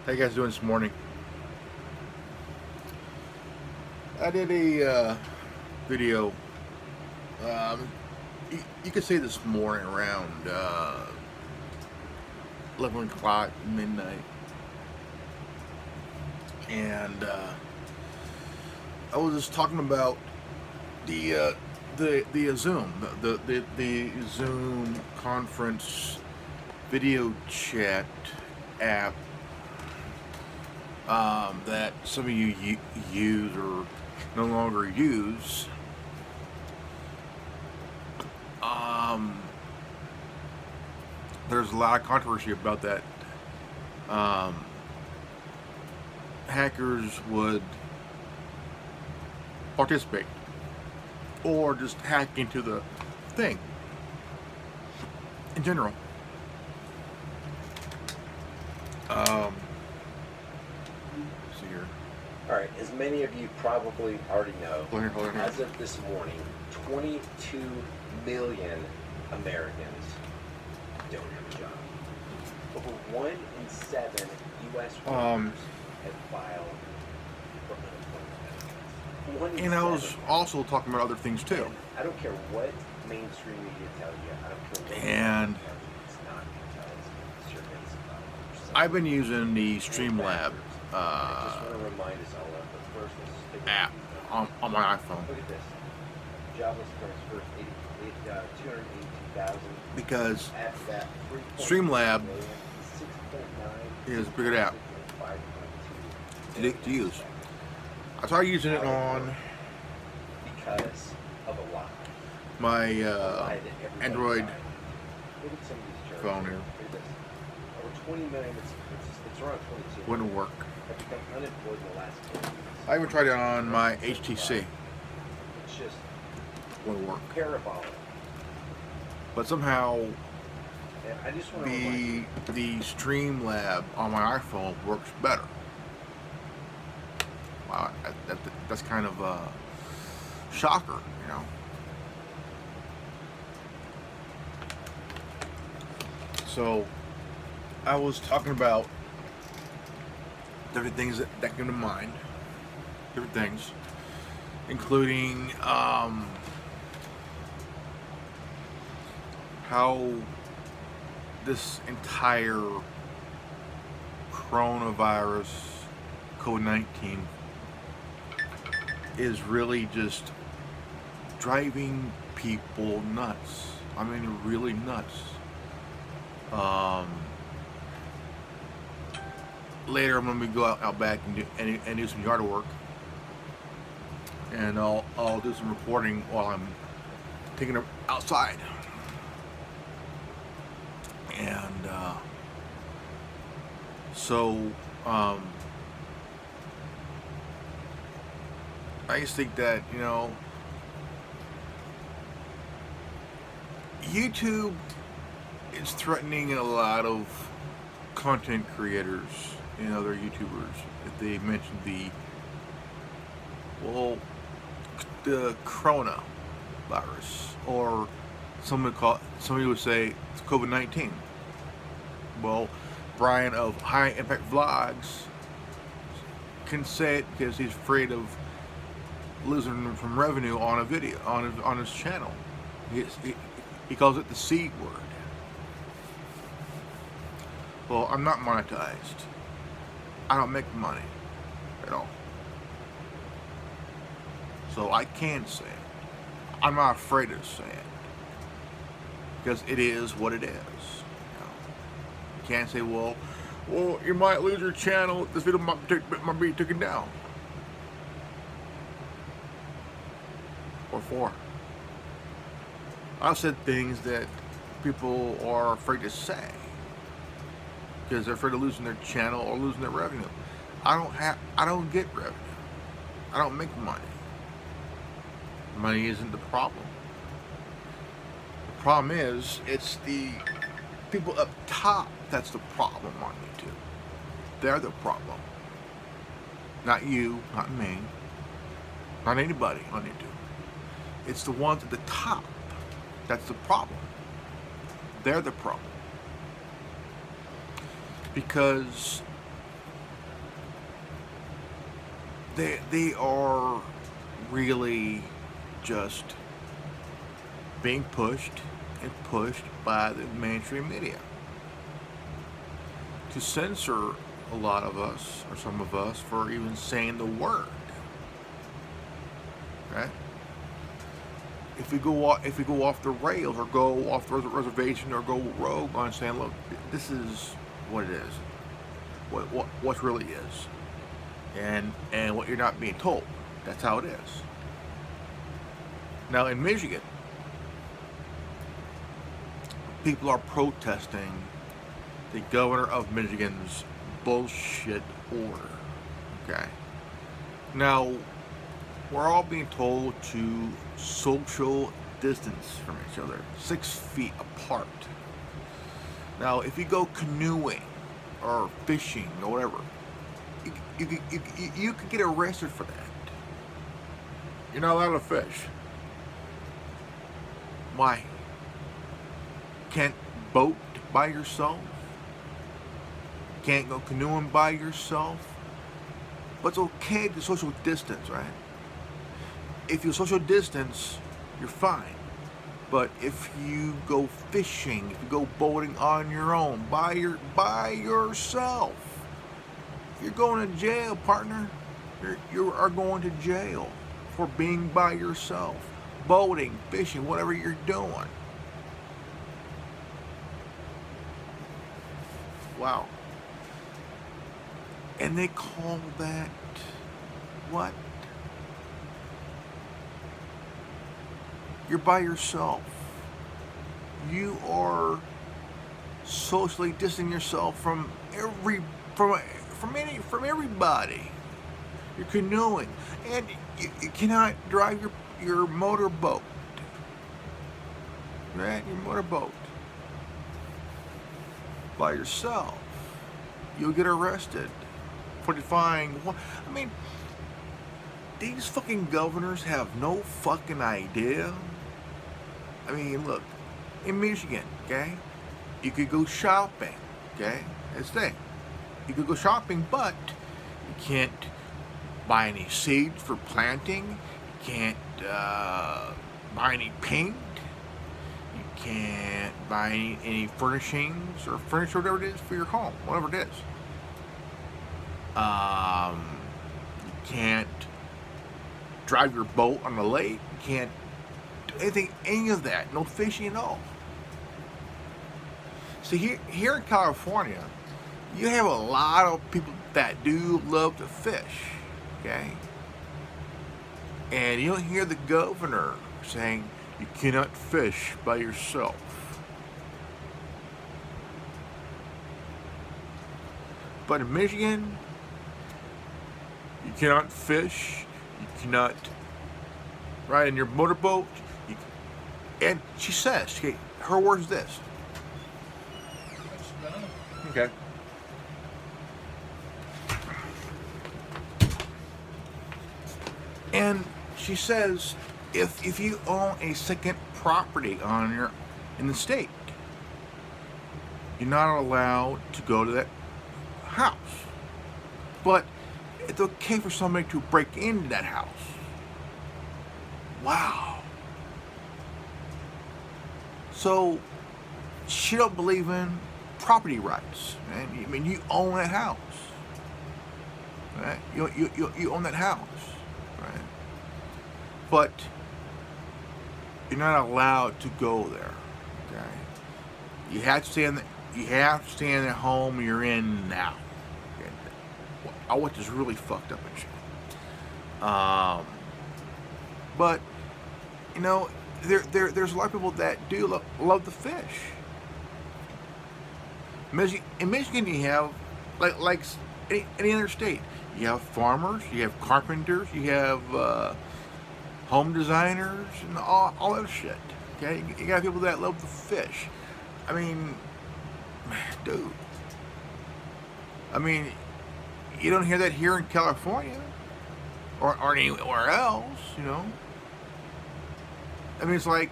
How you guys doing this morning? I did a video. You could say this morning around 11 o'clock, midnight, and I was just talking about the Zoom, the Zoom conference video chat app that some of you use or no longer use. There's a lot of controversy about that. Hackers would participate or just hack into the thing in general. See here. All right, as many of you probably already know, Hold on. as of this morning, 22 million Americans don't have a job. Over 1 in 7 U.S. workers have filed for unemployment benefits. 1 in And I 7. was also talking about other things too. And I don't care what mainstream media tells you. I don't care what And it's not because it's your basic I've been using the Streamlab I just want to remind us all of the first. Let's just take app on my iPhone Look at this. Jobless first 282,000. because After that, Streamlab 6.9 is a pretty good app to use. I started using it on because of a lie. my A lie that everybody Android lied. Look at some of these charts. phone here. Look at this. Over 20 million, it's around 22. Wouldn't work. Have become unemployed in the last 10 years. I even tried it on my HTC. It's just Wouldn't work. parabolic. But somehow And I just want to remind the Streamlab on my iPhone works better. Wow, that's kind of a shocker, you know. So I was talking about different things that came to mind, different things, including how this entire coronavirus, COVID-19, is really just driving people nuts. I mean, really nuts. Later, I'm gonna go out back and do some yard work, and I'll do some reporting while I'm taking it outside. And so I just think that, you know, YouTube is threatening a lot of content creators and other YouTubers. If they mention the corona virus, or somebody would say it's COVID-19. Well, Brian of High Impact Vlogs can say it because he's afraid of losing from revenue on a video on his channel. He calls it the C word. Well, I'm not monetized. I don't make money at all. So I can say it. I'm not afraid to say it. Because it is what it is. You can't say, well, you might lose your channel. This video might be taken down. Or for. I've said things that people are afraid to say because they're afraid of losing their channel or losing their revenue. I don't get revenue. I don't make money. Money isn't the problem. The problem is, it's the people up top that's the problem on YouTube. They're the problem. Not you, not me, not anybody on YouTube. It's the ones at the top that's the problem. They're the problem. Because they are really just being pushed and pushed by the mainstream media to censor a lot of us, or some of us, for even saying the word. Right? If we go off the rails, or go off the reservation, or go rogue on saying, look, this is what it is, what really is, and what you're not being told. That's how it is. Now in Michigan, people are protesting the governor of Michigan's bullshit order. Okay. Now, we're all being told to social distance from each other, 6 feet apart. Now, if you go canoeing or fishing or whatever, you could get arrested for that. You're not allowed to fish. Why? Can't boat by yourself? Can't go canoeing by yourself? But it's okay to social distance, right? If you social distance, you're fine. But if you go fishing, if you go boating on your own, by yourself, you're going to jail, partner. You are going to jail for being by yourself, boating, fishing, whatever you're doing. Wow. And they call that what? You're by yourself. You are socially distancing yourself from everybody. You're canoeing, and you cannot drive your motorboat. Right? Your motorboat by yourself. You'll get arrested for defying. I mean, these fucking governors have no fucking idea. I mean, look, in Michigan, okay, you could go shopping, okay, that's the thing. You could go shopping, but you can't buy any seeds for planting. You can't buy any paint. You can't buy any furnishings or furniture, whatever it is for your home, whatever it is. You can't drive your boat on the lake. You can't do anything, any of that. No fishing at all. See, here in California, you have a lot of people that do love to fish, okay? And you don't hear the governor saying you cannot fish by yourself. But in Michigan, you cannot fish, you cannot ride in your motorboat. And she says, okay, her words is this. Okay. And she says, if you own a second property in the state, you're not allowed to go to that house. But it's okay for somebody to break into that house. Wow. So she don't believe in property rights, right? I mean, you own that house, right? You own that house, right? But you're not allowed to go there, okay? You have to stay in the home you're in now. Okay? I want this really fucked up and shit. But you know, there's a lot of people that do love to fish. In Michigan, you have like any other state. You have farmers, you have carpenters, you have home designers, and all that shit. Okay, you got people that love to fish. I mean, dude. I mean, you don't hear that here in California or anywhere else, you know. I mean, it's like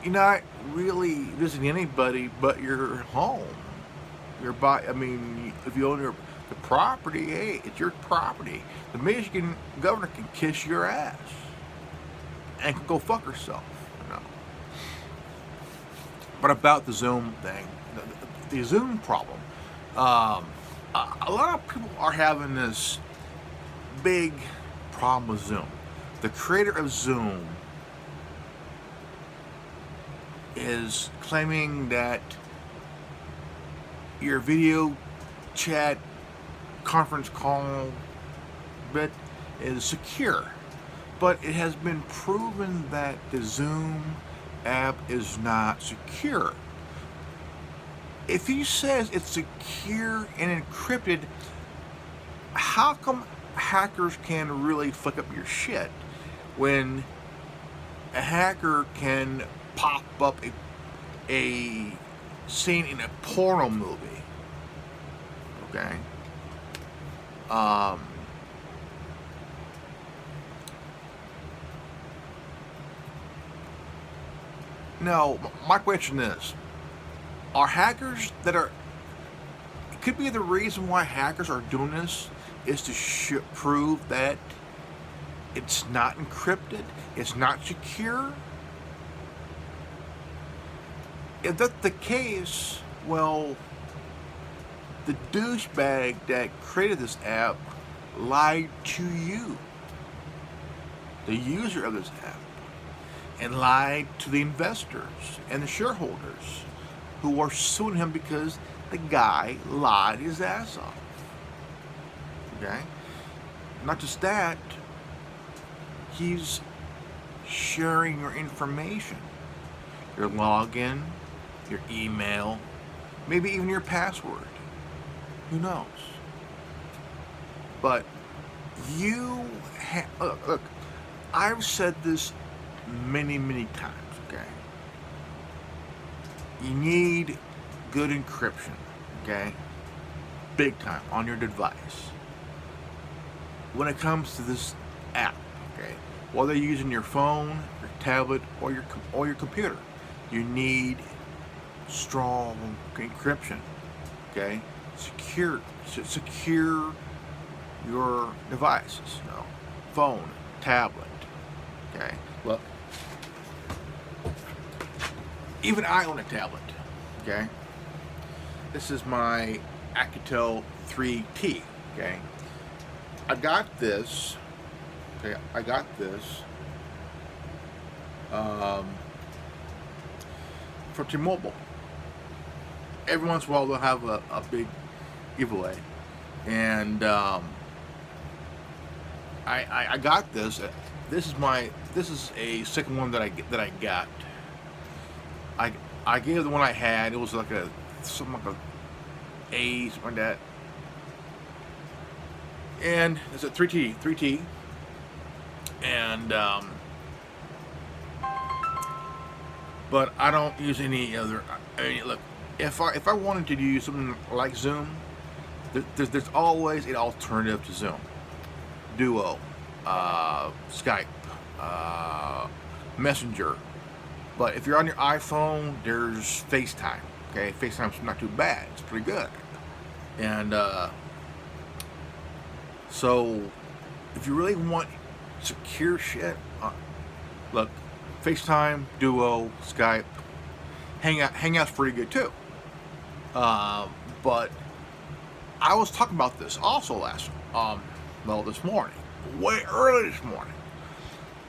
you're not really visiting anybody but your home. I mean, if you own the property, hey, it's your property. The Michigan governor can kiss your ass and can go fuck herself. You know. But about the Zoom thing, the Zoom problem, a lot of people are having this big problem with Zoom. The creator of Zoom is claiming that your video chat conference call bit is secure, but it has been proven that the Zoom app is not secure. If he says it's secure and encrypted, how come hackers can really fuck up your shit when a hacker can pop up a scene in a porno movie? Okay. Now, my question is, are hackers that are, it could be the reason why hackers are doing this is to prove that it's not encrypted, it's not secure? If that's the case, well, the douchebag that created this app lied to you, the user of this app, and lied to the investors and the shareholders who are suing him because the guy lied his ass off. Okay? Not just that, he's sharing your information, your login, your email, maybe even your password. Who knows? But look, I've said this many, many times, okay? You need good encryption, okay? Big time on your device. When it comes to this app, okay? Whether you're using your phone, your tablet, or your computer, you need strong encryption, okay? Secure your devices, you know, phone, tablet, okay? Look, even I own a tablet, okay? This is my Alcatel 3T, okay? I got this for T-Mobile. Every once in a while they'll have a big giveaway, and I got this. This is a second one that I got. I gave the one I had. It was like something like a something like that, and it's a 3T, and but I don't use any other. I mean, look, if I wanted to use something like Zoom, there's always an alternative to Zoom. Duo, Skype, Messenger. But if you're on your iPhone, there's FaceTime. Okay, FaceTime's not too bad. It's pretty good. And so, if you really want secure shit, look, FaceTime, Duo, Skype, Hangout's pretty good too. But I was talking about this also this morning, way early this morning,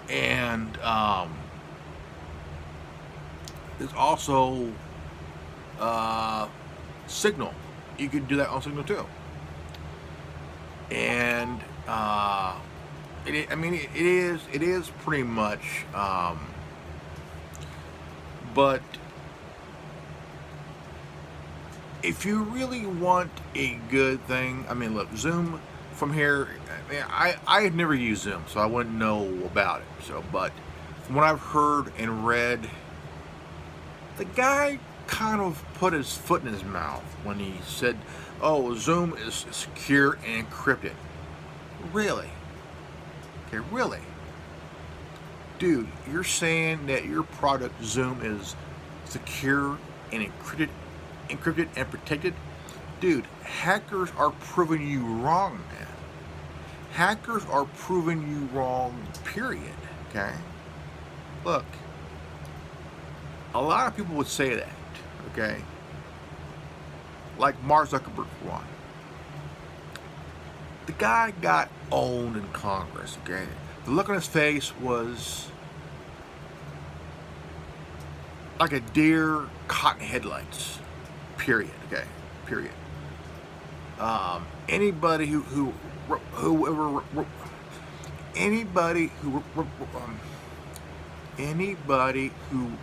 and there's also Signal. You can do that on Signal too, and it is pretty much, but if you really want a good thing, I mean, look, Zoom from here, I had never used Zoom, so I wouldn't know about it. So, but from what I've heard and read, the guy kind of put his foot in his mouth when he said, "Oh, Zoom is secure and encrypted." Really? Okay, really? Dude, you're saying that your product Zoom is secure and encrypted and protected? dude, hackers are proving you wrong, man. Hackers are proving you wrong, period. Okay? Look, a lot of people would say that, okay? Like Mark Zuckerberg, for one. The guy got owned in Congress, okay? The look on his face was like a deer caught in headlights. Period. Okay. Period. Anybody who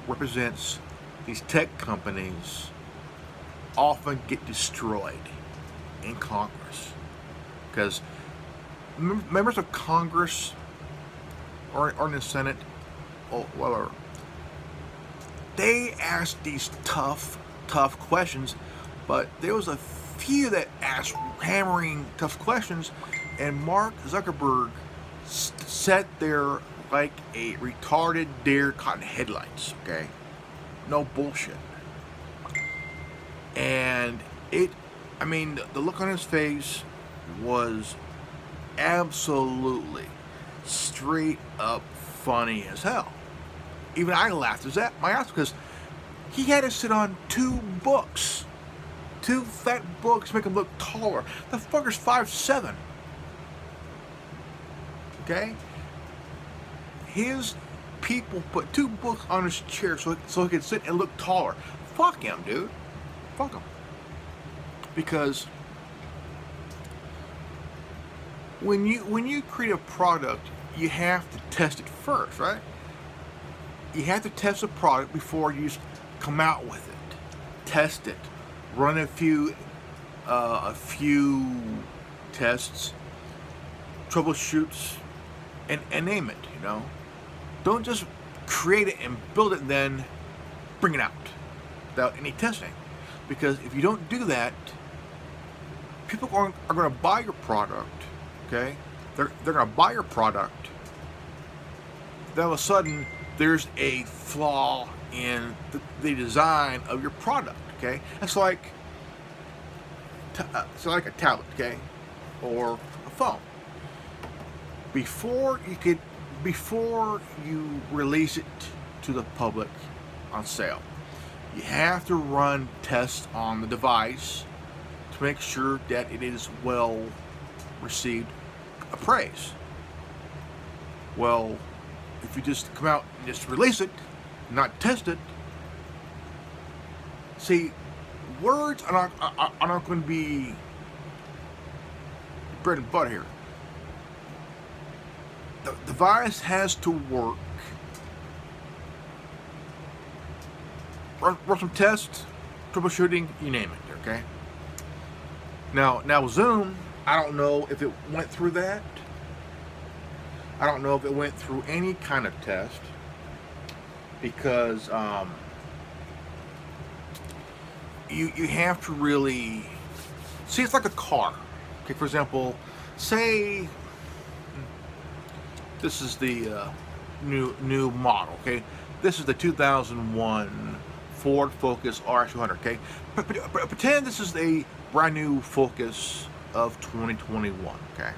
represents these tech companies often get destroyed in Congress because members of Congress or in the Senate, or whatever, they ask these tough questions, but there was a few that asked hammering tough questions, and Mark Zuckerberg sat there like a retarded deer caught in headlights, okay? No bullshit. And the look on his face was absolutely straight up funny as hell. Even I laughed at my ass because he had to sit on 2 books. 2 fat books to make him look taller. The fucker's 5'7". Okay? His people put 2 books on his chair so he could sit and look taller. Fuck him, dude. Fuck him. Because when you create a product, you have to test it first, right? You have to test the product before you come out with it. Test it. Run a few tests, troubleshoots, and name it, you know? Don't just create it and build it and then bring it out without any testing. Because if you don't do that, people are going to buy your product, okay? They're going to buy your product. Then all of a sudden, there's a flaw in the design of your product, okay? It's like a tablet, okay? Or a phone. Before you release it to the public on sale, you have to run tests on the device to make sure that it is well received appraised. Well, if you just come out and just release it, not test it, see, words are not going to be bread and butter here. The device has to work. Run some tests, troubleshooting, you name it, okay? Now Zoom, I don't know if it went through that. I don't know if it went through any kind of test because you have to really see. It's like a car. Okay, for example, say this is the new model. Okay, this is the 2001 Ford Focus RX200. Okay, but pretend this is a brand new Focus of 2021. Okay.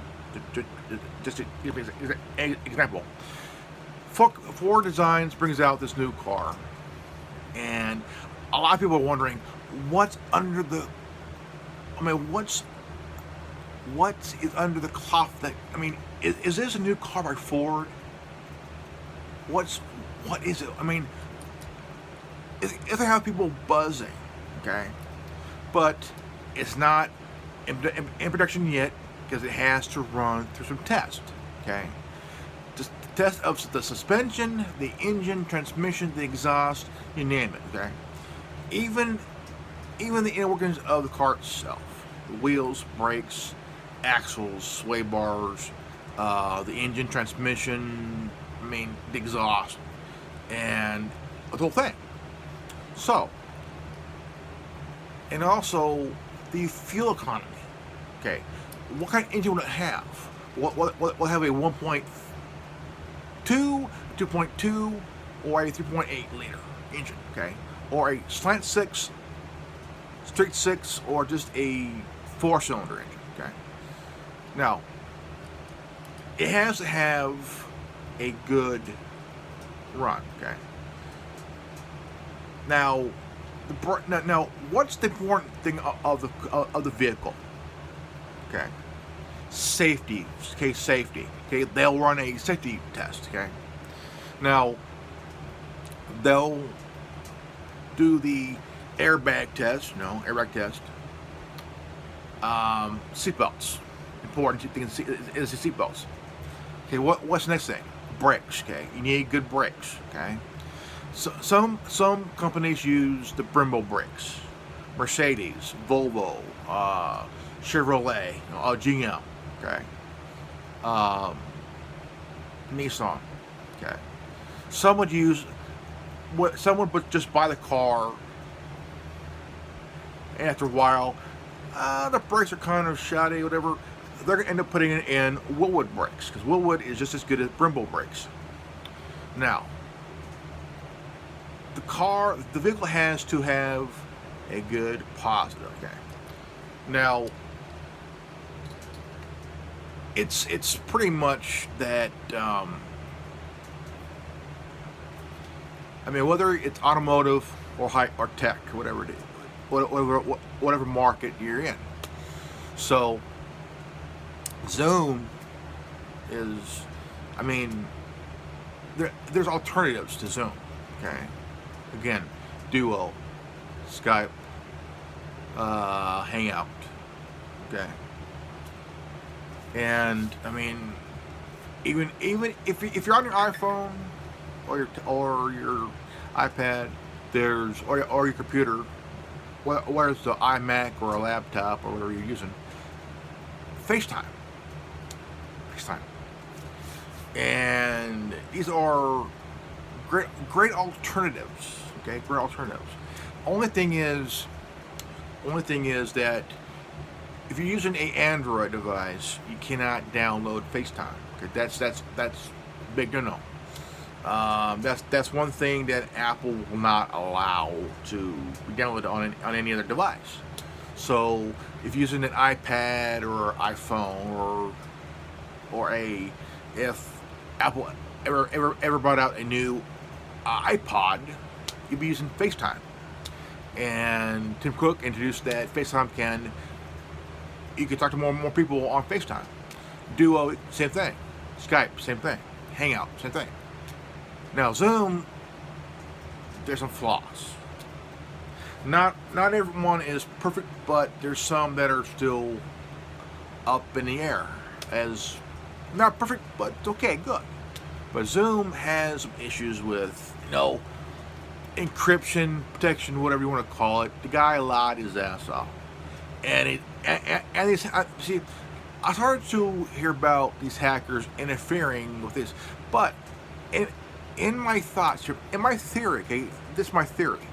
Just an example. Ford Designs brings out this new car, and a lot of people are wondering what's under the. What's under the cloth? Is this a new car by Ford? What is it? It have people buzzing, okay, but it's not in production yet. Because it has to run through some tests, okay? Just test of the suspension, the engine, transmission, the exhaust, you name it, okay? Even the inner workings of the car itself, the wheels, brakes, axles, sway bars, the engine, transmission, the exhaust, and the whole thing. So, and also the fuel economy, okay? What kind of engine will it have? Will have a 1.2, 2.2, or a 3.8 liter engine, okay? Or a slant 6 straight six or just a 4-cylinder engine. Okay. Now, it has to have a good run. Okay. Now, now, what's the important thing of the vehicle? Okay. Safety. Okay, safety. Okay, they'll run a safety test. Okay. Now, they'll do the airbag test. Airbag test. Seatbelts. Important thing is the seatbelts. Okay, what's the next thing? Brakes. Okay, you need good brakes. Okay. So, some companies use the Brembo brakes. Mercedes, Volvo, Chevrolet, GM. Okay. Nissan. Okay. Some would use someone would just buy the car, and after a while, the brakes are kind of shoddy, whatever. They're gonna end up putting it in Wilwood brakes because Wilwood is just as good as Brembo brakes. Now, the vehicle has to have a good positive. Okay. Now, it's pretty much that. I mean, whether it's automotive or high or tech, whatever it is, whatever market you're in. So, Zoom is, I mean, there's alternatives to Zoom. Okay, again, Duo, Skype, Hangout. Okay, and I mean, even if you're on your iPhone or your iPad, or your computer, whether it's the iMac or a laptop or whatever you're using, FaceTime, and these are great alternatives. Okay, great alternatives. Only thing is that if you're using an Android device, you cannot download FaceTime. Okay, that's big no. That's one thing that Apple will not allow to be downloaded on any other device. So if you're using an iPad or iPhone or if Apple ever brought out a new iPod, you'd be using FaceTime. And Tim Cook introduced that FaceTime you can talk to more people on FaceTime. Duo, same thing. Skype, same thing. Hangout, same thing. Now, Zoom, there's some flaws. Not everyone is perfect, but there's some that are still up in the air. As not perfect, but okay, good. But Zoom has some issues with, encryption, protection, whatever you want to call it. The guy lied his ass off, and it's hard to hear about these hackers interfering with this, but in my thoughts, in my theory, okay, this is my theory.